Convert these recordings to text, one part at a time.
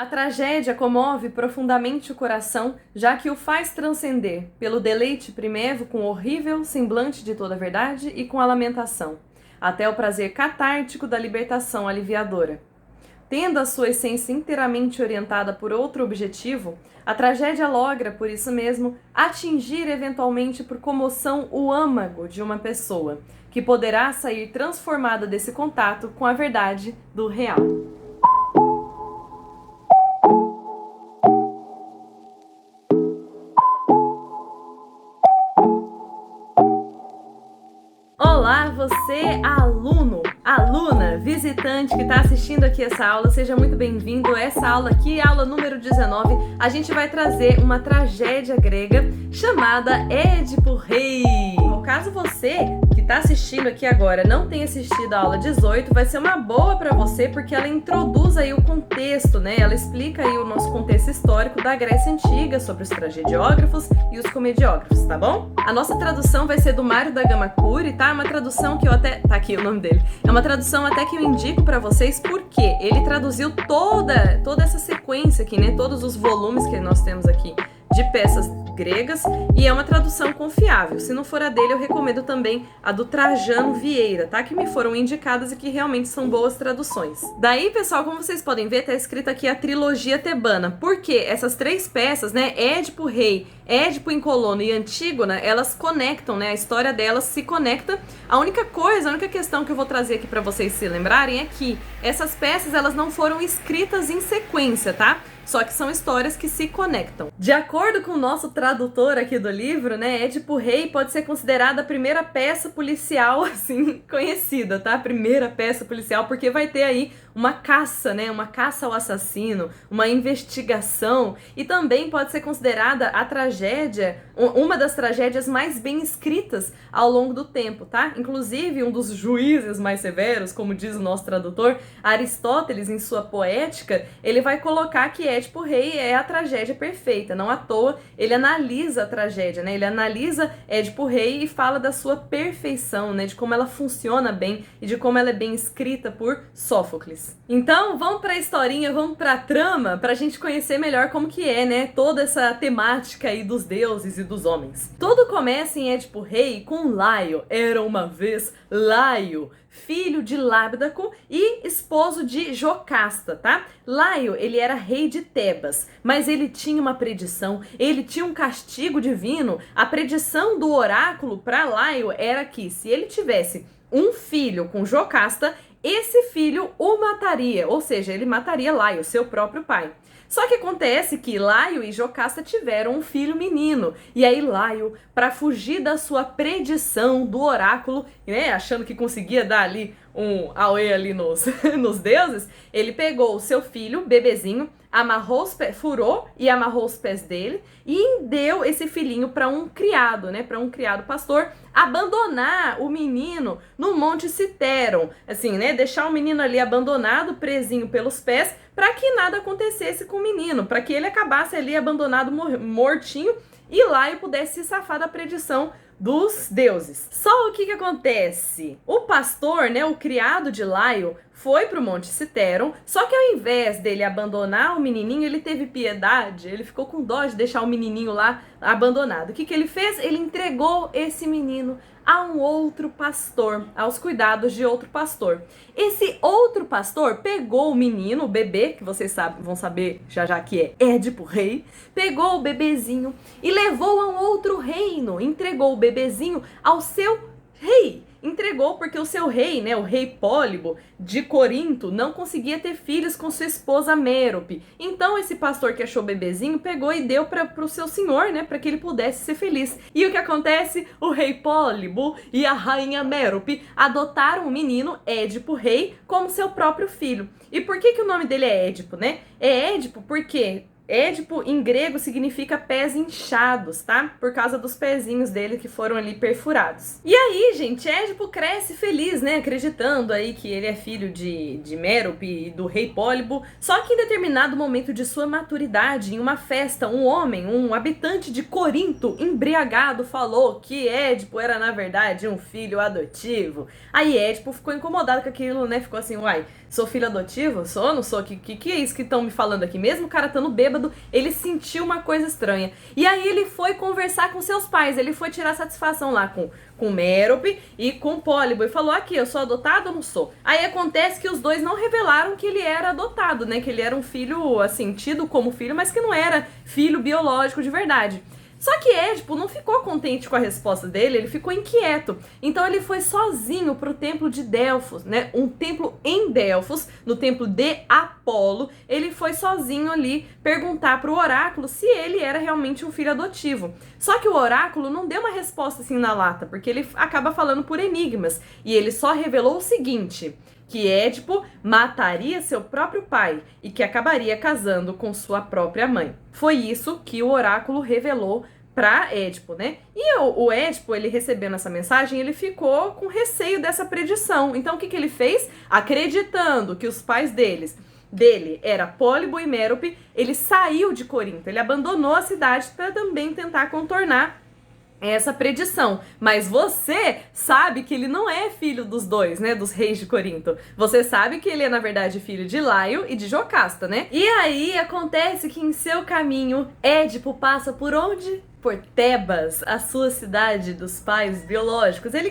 A tragédia comove profundamente o coração, já que o faz transcender, pelo deleite primevo com o horrível semblante de toda a verdade e com a lamentação, até o prazer catártico da libertação aliviadora. Tendo a sua essência inteiramente orientada por outro objetivo, a tragédia logra, por isso mesmo, atingir eventualmente por comoção o âmago de uma pessoa, que poderá sair transformada desse contato com a verdade do real. Olá, você aluno, aluna, visitante que está assistindo aqui essa aula, seja muito bem-vindo. Essa aula aqui, aula número 19, a gente vai trazer uma tragédia grega chamada Édipo Rei. Caso você que está assistindo aqui agora não tenha assistido a aula 18, vai ser uma boa para você porque ela introduz aí o contexto, né? Ela explica aí o nosso contexto histórico da Grécia Antiga sobre os tragediógrafos e os comediógrafos, tá bom? A nossa tradução vai ser do Mário da Gama Cury, tá? É uma tradução que eu até... tá aqui o nome dele. É uma tradução até que eu indico para vocês porque ele traduziu toda essa sequência aqui, né? Todos os volumes que nós temos aqui de peças gregas, e é uma tradução confiável. Se não for a dele, eu recomendo também a do Trajano Vieira, tá? Que me foram indicadas e que realmente são boas traduções. Daí, pessoal, como vocês podem ver, tá escrito aqui a trilogia tebana, porque essas três peças, né, Édipo Rei, Édipo em Colono e Antígona, elas conectam, né, a história delas se conecta. A única questão que eu vou trazer aqui para vocês se lembrarem é que essas peças, elas não foram escritas em sequência, tá? Só que são histórias que se conectam. De acordo com o nosso tradutor aqui do livro, né, Édipo Rei pode ser considerada a primeira peça policial, assim, conhecida, tá? A primeira peça policial, porque vai ter aí uma caça, né, uma caça ao assassino, uma investigação, e também pode ser considerada a tragédia, uma das tragédias mais bem escritas ao longo do tempo, tá? Inclusive, um dos juízes mais severos, como diz o nosso tradutor, Aristóteles, em sua Poética, ele vai colocar que Édipo Rei é a tragédia perfeita. Não à toa, ele analisa a tragédia, né? Ele analisa Édipo Rei e fala da sua perfeição, né? De como ela funciona bem e de como ela é bem escrita por Sófocles. Então, vamos pra historinha, vamos pra trama, pra gente conhecer melhor como que é, né? Toda essa temática aí dos deuses e dos homens. Tudo começa em Édipo Rei com Laio. Era uma vez Laio, filho de Lábdaco e esposo de Jocasta, tá? Laio, ele era rei de Tebas, mas ele tinha uma predição, ele tinha um castigo divino. A predição do oráculo para Laio era que se ele tivesse um filho com Jocasta, esse filho o mataria, ou seja, ele mataria Laio, seu próprio pai. Só que acontece que Laio e Jocasta tiveram um filho menino. E aí Laio, para fugir da sua predição do oráculo, né, achando que conseguia dar ali um auê ali nos deuses, ele pegou o seu filho, bebezinho, amarrou os pés, furou e amarrou os pés dele e deu esse filhinho para um criado, né, para um criado pastor, abandonar o menino no Monte Citeron, assim, né, deixar o menino ali abandonado, presinho pelos pés, para que nada acontecesse com o menino, para que ele acabasse ali abandonado, mortinho, e Laio pudesse se safar da predição dos deuses. Só o que acontece? O pastor, né, o criado de Laio, foi pro Monte Citeron, só que ao invés dele abandonar o menininho, ele teve piedade, ele ficou com dó de deixar o menininho lá abandonado. O que ele fez? Ele entregou esse menino a um outro pastor, aos cuidados de outro pastor. Esse outro pastor pegou o menino, o bebê, que vocês vão saber já já que é Édipo Rei, pegou o bebezinho e levou a um outro reino, entregou o bebezinho ao seu rei. Entregou porque o seu rei, né, o rei Pólibo de Corinto, não conseguia ter filhos com sua esposa Mérope. Então esse pastor que achou o bebezinho pegou e deu para o seu senhor, né, para que ele pudesse ser feliz. E o que acontece? O rei Pólibo e a rainha Mérope adotaram o menino Édipo Rei como seu próprio filho. E por que o nome dele é Édipo, né? É Édipo porque Édipo, em grego, significa pés inchados, tá? Por causa dos pezinhos dele que foram ali perfurados. E aí, gente, Édipo cresce feliz, né? Acreditando aí que ele é filho de Mérope e do rei Pólibo. Só que em determinado momento de sua maturidade, em uma festa, um homem, um habitante de Corinto, embriagado, falou que Édipo era, na verdade, um filho adotivo. Aí Édipo ficou incomodado com aquilo, né? Ficou assim, uai, sou filho adotivo? Sou, não sou? Que é isso que estão me falando aqui? Mesmo o cara estando bêbado, ele sentiu uma coisa estranha. E aí ele foi conversar com seus pais, ele foi tirar satisfação lá com Mérope e com Pólibo, e falou, aqui, eu sou adotado ou não sou? Aí acontece que os dois não revelaram que ele era adotado, né? Que ele era um filho, assim, tido como filho, mas que não era filho biológico de verdade. Só que Édipo não ficou contente com a resposta dele, ele ficou inquieto. Então ele foi sozinho pro templo de Delfos, né? Um templo em Delfos, no templo de Apolo. Ele foi sozinho ali perguntar pro oráculo se ele era realmente um filho adotivo. Só que o oráculo não deu uma resposta assim na lata, porque ele acaba falando por enigmas. E ele só revelou o seguinte, que Édipo mataria seu próprio pai e que acabaria casando com sua própria mãe. Foi isso que o oráculo revelou para Édipo, né? E o Édipo, ele recebendo essa mensagem, ele ficou com receio dessa predição. Então o que ele fez? Acreditando que os pais dele era Pólibo e Mérope, ele saiu de Corinto, ele abandonou a cidade para também tentar contornar essa predição. Mas você sabe que ele não é filho dos dois, né, dos reis de Corinto. Você sabe que ele é, na verdade, filho de Laio e de Jocasta, né? E aí acontece que em seu caminho, Édipo passa por onde? Por Tebas, a sua cidade dos pais biológicos. Ele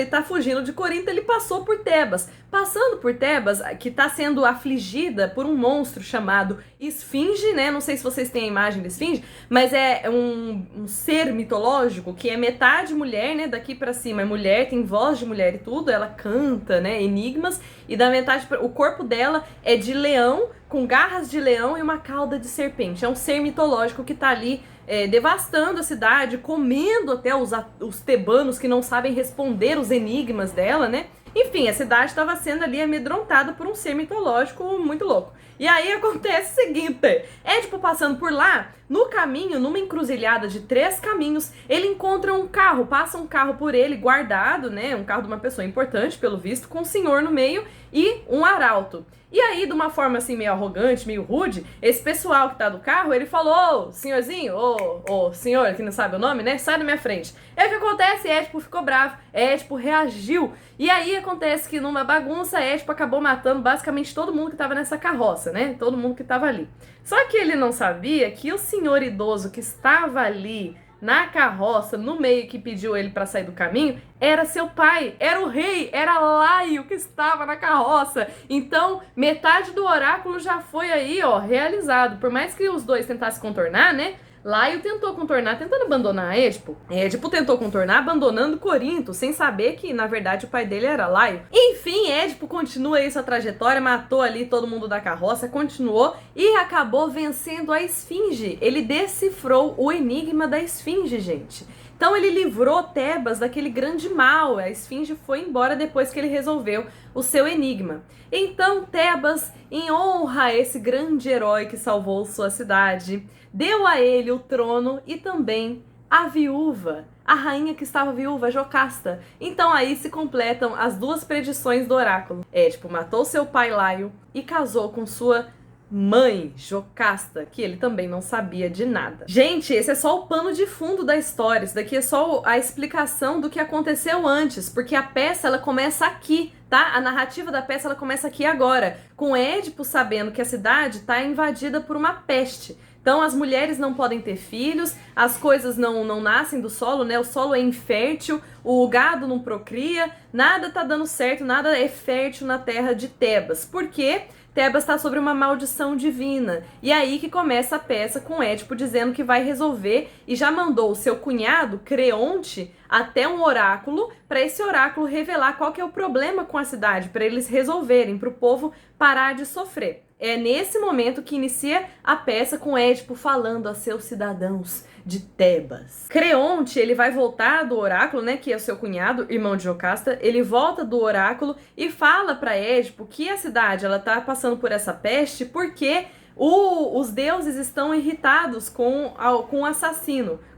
tá fugindo de Corinto, ele passou por Tebas. Passando por Tebas, que tá sendo afligida por um monstro chamado Esfinge, né? Não sei se vocês têm a imagem da Esfinge, mas é um ser mitológico que é metade mulher, né? Daqui pra cima é mulher, tem voz de mulher e tudo, ela canta, né? Enigmas, e da metade, o corpo dela é de leão, com garras de leão e uma cauda de serpente. É um ser mitológico que tá ali devastando a cidade, comendo até os tebanos que não sabem responder os enigmas dela, né? Enfim, a cidade estava sendo ali amedrontada por um ser mitológico muito louco. E aí acontece o seguinte, Édipo passando por lá, no caminho, numa encruzilhada de 3 caminhos, ele encontra um carro, passa um carro por ele guardado, né, um carro de uma pessoa importante, pelo visto, com um senhor no meio e um arauto. E aí, de uma forma assim meio arrogante, meio rude, esse pessoal que tá do carro, ele falou, ô, senhorzinho, ô, senhor, que não sabe o nome, né, sai da minha frente. E aí o que acontece? Édipo ficou bravo, Édipo reagiu. E aí acontece que numa bagunça, Édipo acabou matando basicamente todo mundo que tava nessa carroça, né, todo mundo que tava ali. Só que ele não sabia que o senhor idoso que estava ali na carroça, no meio que pediu ele para sair do caminho, era seu pai, era o rei, era Laio que estava na carroça. Então, metade do oráculo já foi aí, ó, realizado. Por mais que os dois tentassem contornar, né? Laio tentou contornar, tentando abandonar Édipo. Édipo tentou contornar, abandonando Corinto, sem saber que, na verdade, o pai dele era Laio. Enfim, Édipo continua aí sua trajetória, matou ali todo mundo da carroça, continuou e acabou vencendo a Esfinge. Ele decifrou o enigma da Esfinge, gente. Então ele livrou Tebas daquele grande mal. A Esfinge foi embora depois que ele resolveu o seu enigma. Então Tebas, em honra a esse grande herói que salvou sua cidade, deu a ele o trono e também a viúva, a rainha que estava viúva, Jocasta. Então aí se completam as 2 predições do oráculo. Édipo matou seu pai Laio e casou com sua mãe, Jocasta, que ele também não sabia de nada. Gente, esse é só o pano de fundo da história. Isso daqui é só a explicação do que aconteceu antes, porque a peça ela começa aqui, tá? A narrativa da peça ela começa aqui agora, com Édipo sabendo que a cidade está invadida por uma peste. Então as mulheres não podem ter filhos, as coisas não nascem do solo, né? O solo é infértil, o gado não procria, nada tá dando certo, nada é fértil na terra de Tebas. Por quê? Tebas está sobre uma maldição divina. E aí que começa a peça com Édipo dizendo que vai resolver e já mandou o seu cunhado, Creonte, até um oráculo, para esse oráculo revelar qual que é o problema com a cidade, para eles resolverem, para o povo parar de sofrer. É nesse momento que inicia a peça com Édipo falando a seus cidadãos de Tebas. Creonte, ele vai voltar do oráculo, né, que é o seu cunhado, irmão de Jocasta, ele volta do oráculo e fala para Édipo que a cidade ela tá passando por essa peste porque Os deuses estão irritados com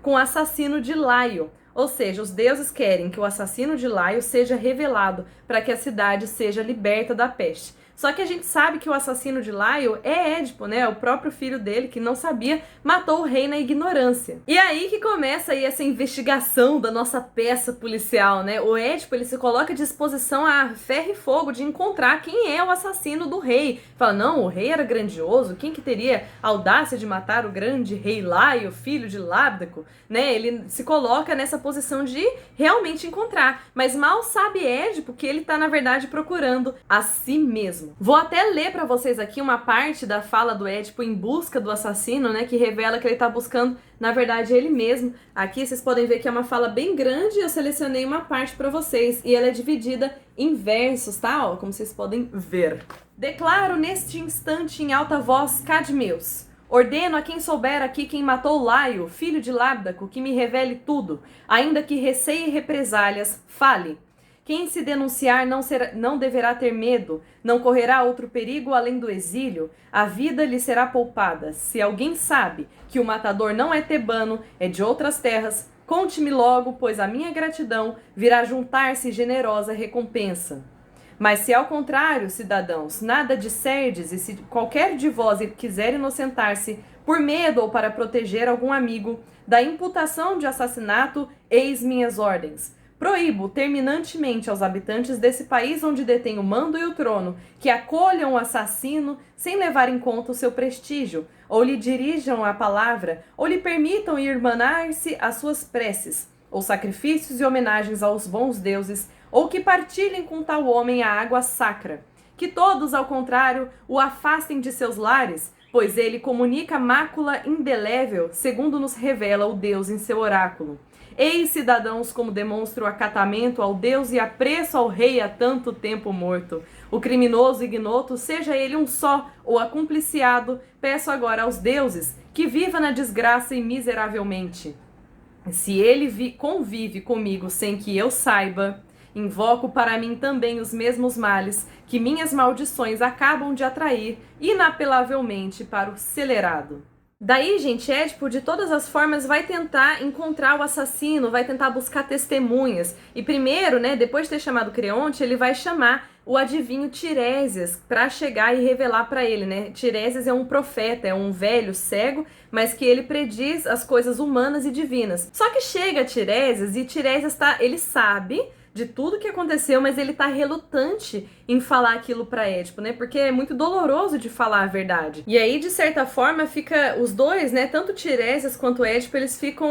o assassino de Laio. Ou seja, os deuses querem que o assassino de Laio seja revelado para que a cidade seja liberta da peste. Só que a gente sabe que o assassino de Laio é Édipo, né? O próprio filho dele, que não sabia, matou o rei na ignorância. E aí que começa aí essa investigação da nossa peça policial, né? O Édipo, ele se coloca à disposição a ferro e fogo de encontrar quem é o assassino do rei. Fala, não, o rei era grandioso, quem que teria a audácia de matar o grande rei Laio, filho de Lábdaco, né? Ele se coloca nessa posição de realmente encontrar. Mas mal sabe Édipo que ele tá, na verdade, procurando a si mesmo. Vou até ler para vocês aqui uma parte da fala do Édipo em busca do assassino, né, que revela que ele tá buscando, na verdade, ele mesmo. Aqui vocês podem ver que é uma fala bem grande, eu selecionei uma parte para vocês, e ela é dividida em versos, tá? Ó, como vocês podem ver. Declaro neste instante em alta voz, Cadmeus. Ordeno a quem souber aqui quem matou Laio, filho de Lábdaco, que me revele tudo, ainda que receie represálias, fale. Quem se denunciar não deverá ter medo, não correrá outro perigo além do exílio, a vida lhe será poupada. Se alguém sabe que o matador não é tebano, é de outras terras, conte-me logo, pois a minha gratidão virá juntar-se generosa recompensa. Mas se ao contrário, cidadãos, nada disserdes, e se qualquer de vós quiser inocentar-se, por medo ou para proteger algum amigo, da imputação de assassinato, eis minhas ordens. Proíbo terminantemente aos habitantes desse país onde detém o mando e o trono que acolham o assassino sem levar em conta o seu prestígio, ou lhe dirijam a palavra, ou lhe permitam irmanar-se às suas preces, ou sacrifícios e homenagens aos bons deuses, ou que partilhem com tal homem a água sacra. Que todos, ao contrário, o afastem de seus lares, pois ele comunica mácula indelével, segundo nos revela o Deus em seu oráculo. Eis, cidadãos, como demonstro acatamento ao Deus e apreço ao rei há tanto tempo morto. O criminoso ignoto, seja ele um só ou acumpliciado, peço agora aos deuses que viva na desgraça e miseravelmente. Se ele convive comigo sem que eu saiba, invoco para mim também os mesmos males que minhas maldições acabam de atrair inapelavelmente para o celerado. Daí, gente, Édipo, de todas as formas, vai tentar encontrar o assassino, vai tentar buscar testemunhas. E primeiro, né, depois de ter chamado Creonte, ele vai chamar o adivinho Tiresias para chegar e revelar para ele, né? Tiresias é um profeta, é um velho cego, mas que ele prediz as coisas humanas e divinas. Só que chega Tiresias e Tiresias ele sabe de tudo que aconteceu, mas ele tá relutante em falar aquilo pra Édipo, né? Porque é muito doloroso de falar a verdade. E aí, de certa forma, fica os dois, né? Tanto Tiresias quanto Édipo, eles ficam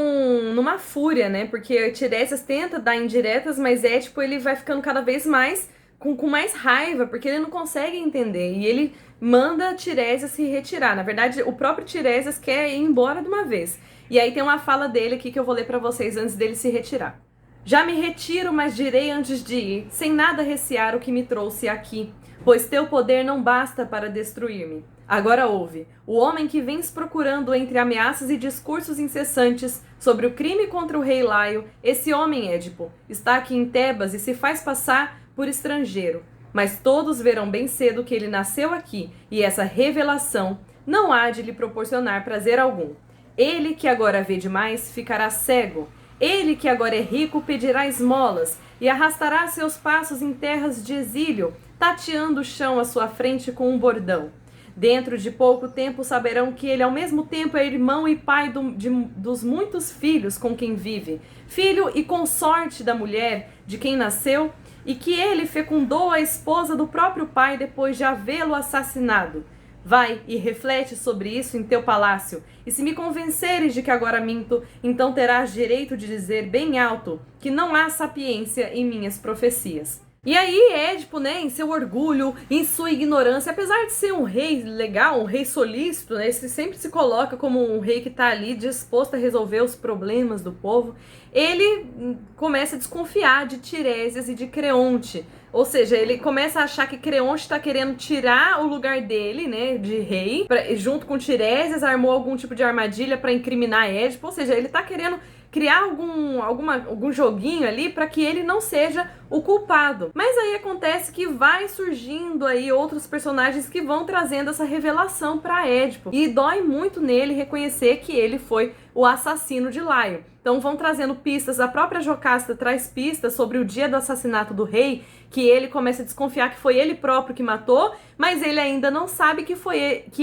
numa fúria, né? Porque Tiresias tenta dar indiretas, mas Édipo, ele vai ficando cada vez mais com mais raiva, porque ele não consegue entender. E ele manda Tiresias se retirar. Na verdade, o próprio Tiresias quer ir embora de uma vez. E aí tem uma fala dele aqui que eu vou ler pra vocês antes dele se retirar. Já me retiro, mas direi antes de ir, sem nada recear o que me trouxe aqui, pois teu poder não basta para destruir-me. Agora ouve, o homem que vens procurando entre ameaças e discursos incessantes sobre o crime contra o rei Laio, esse homem, Édipo, está aqui em Tebas e se faz passar por estrangeiro. Mas todos verão bem cedo que ele nasceu aqui, e essa revelação não há de lhe proporcionar prazer algum. Ele que agora vê demais ficará cego. Ele que agora é rico pedirá esmolas e arrastará seus passos em terras de exílio, tateando o chão à sua frente com um bordão. Dentro de pouco tempo saberão que ele ao mesmo tempo é irmão e pai dos muitos filhos com quem vive, filho e consorte da mulher de quem nasceu, e que ele fecundou a esposa do próprio pai depois de havê-lo assassinado. Vai e reflete sobre isso em teu palácio, e se me convenceres de que agora minto, então terás direito de dizer bem alto que não há sapiência em minhas profecias. E aí Édipo, né, em seu orgulho, em sua ignorância, apesar de ser um rei legal, um rei solícito, né, ele sempre se coloca como um rei que está ali disposto a resolver os problemas do povo, ele começa a desconfiar de Tiresias e de Creonte. Ou seja, ele começa a achar que Creonte está querendo tirar o lugar dele, né, de rei, junto com Tiresias, armou algum tipo de armadilha para incriminar Édipo, ou seja, ele está querendo criar algum joguinho ali para que ele não seja o culpado. Mas aí acontece que vai surgindo aí outros personagens que vão trazendo essa revelação para Édipo. E dói muito nele reconhecer que ele foi o assassino de Laio. Então vão trazendo pistas, a própria Jocasta traz pistas sobre o dia do assassinato do rei, que ele começa a desconfiar que foi ele próprio que matou, mas ele ainda não sabe que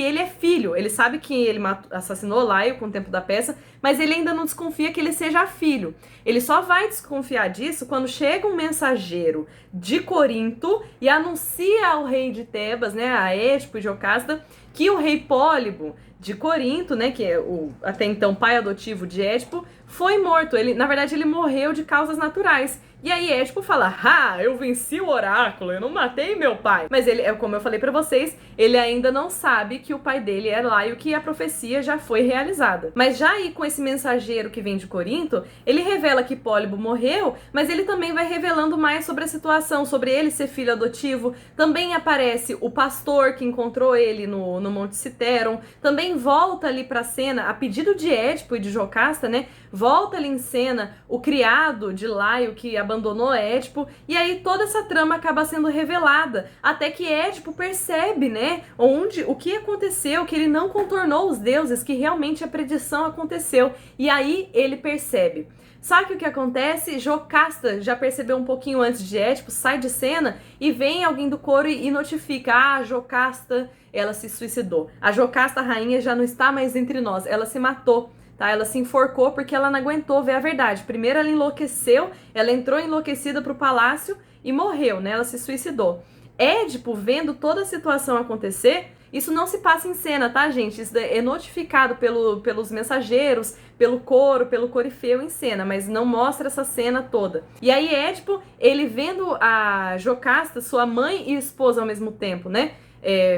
ele é filho. Ele sabe que ele assassinou Laio com o tempo da peça, mas ele ainda não desconfia que ele seja filho. Ele só vai desconfiar disso quando chega um mensageiro de Corinto e anuncia ao rei de Tebas, né, a Édipo e Jocasta, que o rei Pólibo de Corinto, né, que é o até então pai adotivo de Édipo, foi morto. Na verdade, ele morreu de causas naturais. E aí Édipo fala: eu venci o oráculo, eu não matei meu pai. Mas ele, como eu falei pra vocês, ele ainda não sabe que o pai dele é Laio, que a profecia já foi realizada. Mas já aí com esse mensageiro que vem de Corinto, ele revela que Pólibo morreu, mas ele também vai revelando mais sobre a situação, sobre ele ser filho adotivo. Também aparece o pastor que encontrou ele no Monte Citeron. Também volta ali pra cena, a pedido de Édipo e de Jocasta, né? Volta ali em cena o criado de Laio que abandonou Édipo, e aí toda essa trama acaba sendo revelada, até que Édipo percebe, né, o que aconteceu, que ele não contornou os deuses, que realmente a predição aconteceu, e aí ele percebe. Só que o que acontece? Jocasta já percebeu um pouquinho antes de Édipo, sai de cena e vem alguém do coro e notifica: Jocasta, ela se suicidou. A Jocasta, a rainha, já não está mais entre nós, ela se matou. Tá? Ela se enforcou porque ela não aguentou ver a verdade. Primeiro ela enlouqueceu, ela entrou enlouquecida pro palácio e morreu, né? Ela se suicidou. Édipo, vendo toda a situação acontecer, isso não se passa em cena, tá, gente? Isso é notificado pelos mensageiros, pelo coro, pelo corifeu em cena, mas não mostra essa cena toda. E aí Édipo, ele vendo a Jocasta, sua mãe e esposa ao mesmo tempo, né,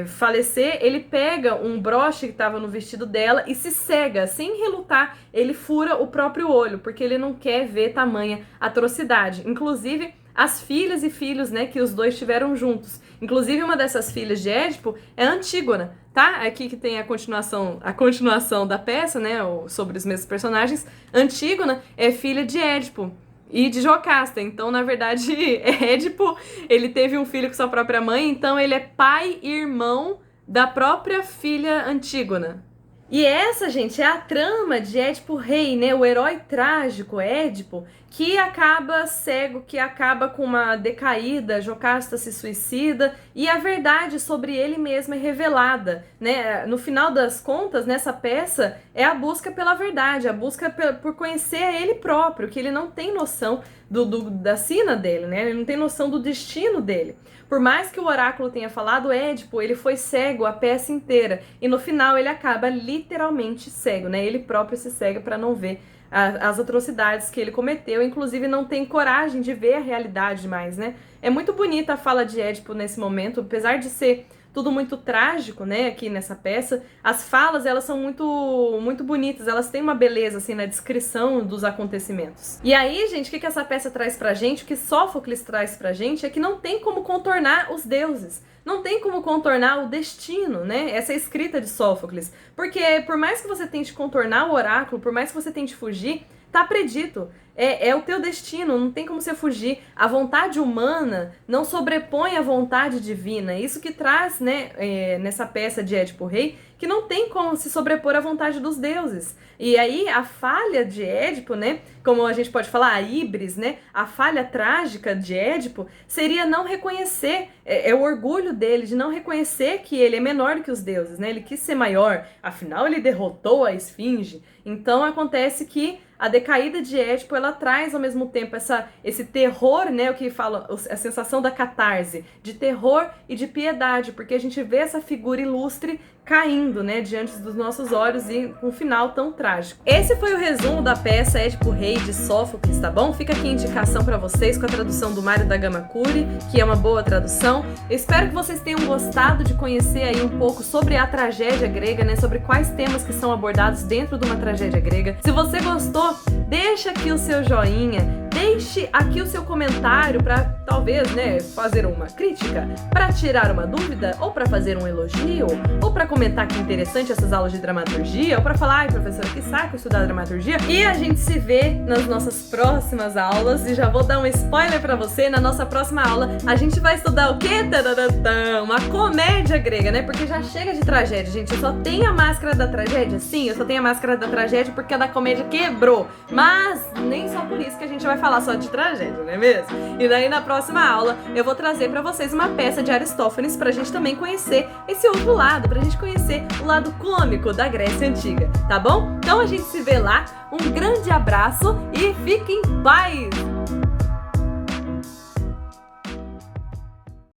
falecer, ele pega um broche que estava no vestido dela e se cega, sem relutar, ele fura o próprio olho, porque ele não quer ver tamanha atrocidade. Inclusive, as filhas e filhos, né, que os dois tiveram juntos. Inclusive, uma dessas filhas de Édipo é Antígona, tá? Aqui que tem a continuação da peça, né, sobre os mesmos personagens. Antígona é filha de Édipo e de Jocasta. Então, na verdade, Édipo, ele teve um filho com sua própria mãe, então ele é pai e irmão da própria filha Antígona. E essa, gente, é a trama de Édipo Rei, né? O herói trágico Édipo, que acaba cego, que acaba com uma decaída, Jocasta se suicida, e a verdade sobre ele mesmo é revelada, né? No final das contas, nessa peça, é a busca pela verdade, a busca por conhecer ele próprio, que ele não tem noção da sina dele, né? Ele não tem noção do destino dele. Por mais que o oráculo tenha falado, Édipo, ele foi cego a peça inteira, e no final ele acaba literalmente cego, né? Ele próprio se cega para não ver as atrocidades que ele cometeu, inclusive não tem coragem de ver a realidade mais, né? É muito bonita a fala de Édipo nesse momento, apesar de ser tudo muito trágico, né, aqui nessa peça, as falas, elas são muito bonitas, elas têm uma beleza, assim, na descrição dos acontecimentos. E aí, gente, o que essa peça traz pra gente, o que Sófocles traz pra gente, é que não tem como contornar os deuses, não tem como contornar o destino, né, essa é a escrita de Sófocles, porque por mais que você tente contornar o oráculo, por mais que você tente fugir, tá predito. É o teu destino, não tem como você fugir. A vontade humana não sobrepõe a vontade divina. Isso que traz, né, nessa peça de Édipo Rei, que não tem como se sobrepor à vontade dos deuses. E aí a falha de Édipo, né, como a gente pode falar, a híbris, né, a falha trágica de Édipo seria não reconhecer, é o orgulho dele de não reconhecer que ele é menor do que os deuses, né, ele quis ser maior, afinal ele derrotou a esfinge. Então acontece que a decaída de Édipo, ela traz ao mesmo tempo esse terror, né, o que fala, a sensação da catarse, de terror e de piedade, porque a gente vê essa figura ilustre caindo, né, diante dos nossos olhos e com um final tão trágico. Esse foi o resumo da peça Édipo Rei de Sófocles, tá bom? Fica aqui a indicação pra vocês com a tradução do Mário da Gama Cury, que é uma boa tradução. Eu espero que vocês tenham gostado de conhecer aí um pouco sobre a tragédia grega, né, sobre quais temas que são abordados dentro de uma tragédia grega. Se você gostou, gostou? Deixa aqui o seu joinha. Deixe aqui o seu comentário para talvez, né, fazer uma crítica, para tirar uma dúvida, ou para fazer um elogio, ou para comentar que interessante essas aulas de dramaturgia, ou para falar, ai professora, que saco estudar dramaturgia. E a gente se vê nas nossas próximas aulas, e já vou dar um spoiler para você, na nossa próxima aula a gente vai estudar o quê? Uma comédia grega, né, porque já chega de tragédia, gente, eu só tenho a máscara da tragédia, sim, eu só tenho a máscara da tragédia porque a da comédia quebrou, mas nem só por isso que a gente vai falar só de tragédia, não é mesmo? E daí na próxima aula eu vou trazer pra vocês uma peça de Aristófanes pra gente também conhecer esse outro lado, pra gente conhecer o lado cômico da Grécia Antiga, tá bom? Então a gente se vê lá, um grande abraço e fique em paz!